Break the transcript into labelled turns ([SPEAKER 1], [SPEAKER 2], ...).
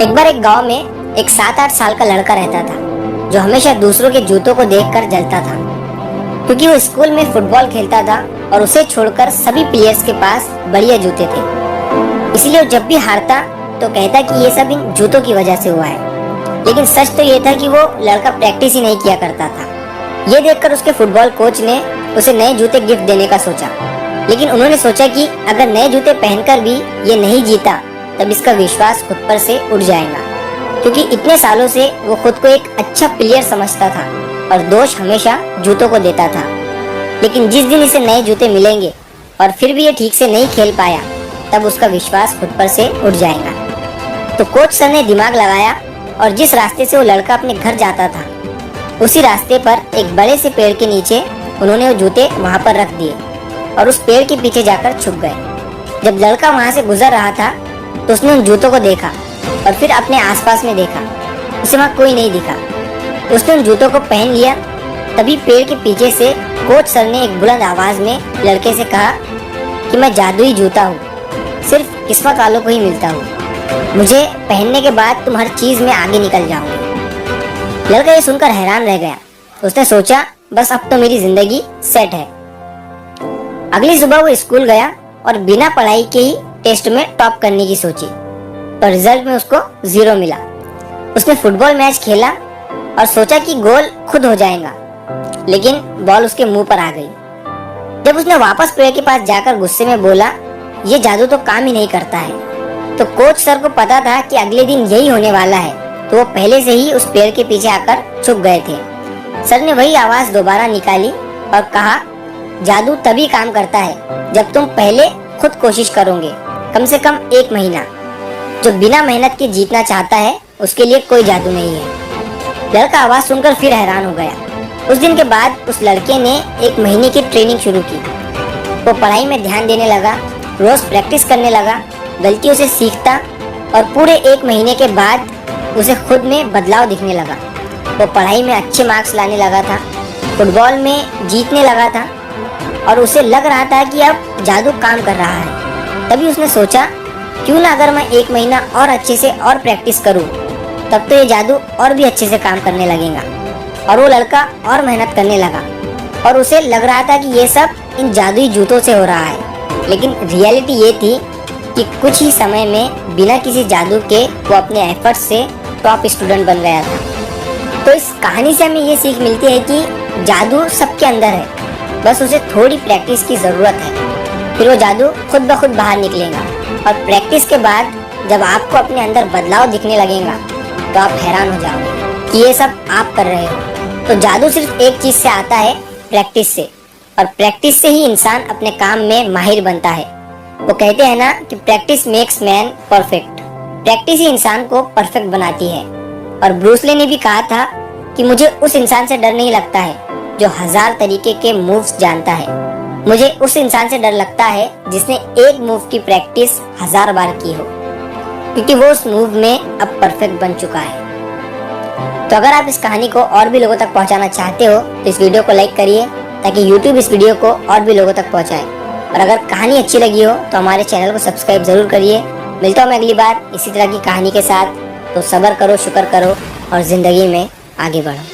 [SPEAKER 1] एक बार एक गांव में एक 7-8 साल का लड़का रहता था जो हमेशा दूसरों के जूतों को देखकर जलता था, क्योंकि वो स्कूल में फुटबॉल खेलता था और उसे छोड़कर सभी प्लेयर्स के पास बढ़िया जूते थे। इसलिए वो जब भी हारता तो कहता कि ये सब इन जूतों की वजह से हुआ है। लेकिन सच तो ये था कि वो लड़का प्रैक्टिस ही नहीं किया करता था। ये देखकर उसके फुटबॉल कोच ने उसे नए जूते गिफ्ट देने का सोचा, लेकिन उन्होंने सोचा कि अगर नए जूते पहनकर भी ये नहीं जीता तब इसका विश्वास खुद पर से उठ जाएगा, क्योंकि इतने सालों से वो खुद को एक अच्छा प्लेयर समझता था और दोष हमेशा जूतों को देता था। लेकिन जिस दिन इसे नए जूते मिलेंगे और फिर भी ये ठीक से नहीं खेल पाया तब उसका विश्वास खुद पर से उठ जाएगा। तो कोच सर ने दिमाग लगाया और जिस रास्ते से वो लड़का अपने घर जाता था उसी रास्ते पर एक बड़े से पेड़ के नीचे उन्होंने वो जूते वहाँ पर रख दिए और उस पेड़ के पीछे जाकर छुप गए। जब लड़का वहाँ से गुजर रहा था तो उसने उन जूतों को देखा और फिर अपने आसपास में देखा, उसे वहाँ कोई नहीं दिखा। उसने उन जूतों को पहन लिया। तभी पेड़ के पीछे से कोच सर ने एक बुलंद आवाज में लड़के से कहा कि मैं जादुई जूता हूँ, सिर्फ किस्मत वालों को ही मिलता हूँ, मुझे पहनने के बाद तुम हर चीज में आगे निकल जाओगे। लड़का ये सुनकर हैरान रह गया। उसने सोचा बस अब तो मेरी जिंदगी सेट है। अगली सुबह वो स्कूल गया और बिना पढ़ाई के ही टेस्ट में टॉप करने की सोची, पर रिजल्ट में उसको 0 मिला। उसने फुटबॉल मैच खेला और सोचा कि गोल खुद हो जाएगा, लेकिन बॉल उसके मुंह पर आ गई। जब उसने वापस पेड़ के पास जाकर गुस्से में बोला ये जादू तो काम ही नहीं करता है, तो कोच सर को पता था कि अगले दिन यही होने वाला है, तो वो पहले से ही उस पेड़ के पीछे आकर छुप गए थे। सर ने वही आवाज दोबारा निकाली और कहा जादू तभी काम करता है जब तुम पहले खुद कोशिश करोगे, कम से कम 1 महीना। जो बिना मेहनत के जीतना चाहता है उसके लिए कोई जादू नहीं है। लड़का आवाज सुनकर फिर हैरान हो गया। उस दिन के बाद उस लड़के ने 1 महीने की ट्रेनिंग शुरू की। वो पढ़ाई में ध्यान देने लगा, रोज प्रैक्टिस करने लगा, गलतियों से सीखता और पूरे 1 महीने के बाद उसे खुद में बदलाव दिखने लगा। वो पढ़ाई में अच्छे मार्क्स लाने लगा था, फुटबॉल में जीतने लगा था और उसे लग रहा था कि अब जादू काम कर रहा है। तभी उसने सोचा क्यों ना अगर मैं 1 महीना और अच्छे से और प्रैक्टिस करूं, तब तो ये जादू और भी अच्छे से काम करने लगेगा। और वो लड़का और मेहनत करने लगा और उसे लग रहा था कि ये सब इन जादुई जूतों से हो रहा है। लेकिन रियलिटी ये थी कि कुछ ही समय में बिना किसी जादू के वो अपने एफर्ट से टॉप स्टूडेंट बन गया था। तो इस कहानी से हमें ये सीख मिलती है कि जादू सबके अंदर है, बस उसे थोड़ी प्रैक्टिस की जरूरत है, फिर वो जादू खुद ब खुद बाहर निकलेगा। और प्रैक्टिस के बाद जब आपको अपने अंदर बदलाव दिखने लगेगा तो आप हैरान हो जाओगे कि ये सब आप कर रहे हो। तो जादू सिर्फ एक चीज से आता है, प्रैक्टिस से, और प्रैक्टिस से ही इंसान अपने काम में माहिर बनता है। वो कहते हैं ना कि practice makes man perfect. Practice ही इंसान को परफेक्ट बनाती है। और ब्रूस ली ने भी कहा था कि मुझे उस इंसान से डर नहीं लगता है जो 1000 तरीके के मूव्स जानता है, मुझे उस इंसान से डर लगता है जिसने एक मूव की प्रैक्टिस 1000 बार की हो, क्योंकि वो उस मूव में अब परफेक्ट बन चुका है। तो अगर आप इस कहानी को और भी लोगों तक पहुंचाना चाहते हो तो इस वीडियो को लाइक करिए ताकि YouTube इस वीडियो को और भी लोगों तक पहुंचाए। और अगर कहानी अच्छी लगी हो तो हमारे चैनल को सब्सक्राइब जरूर करिए। मिलता हूँ मैं अगली बार इसी तरह की कहानी के साथ। तो सब्र करो, शुक्र करो और जिंदगी में आगे बढ़ो।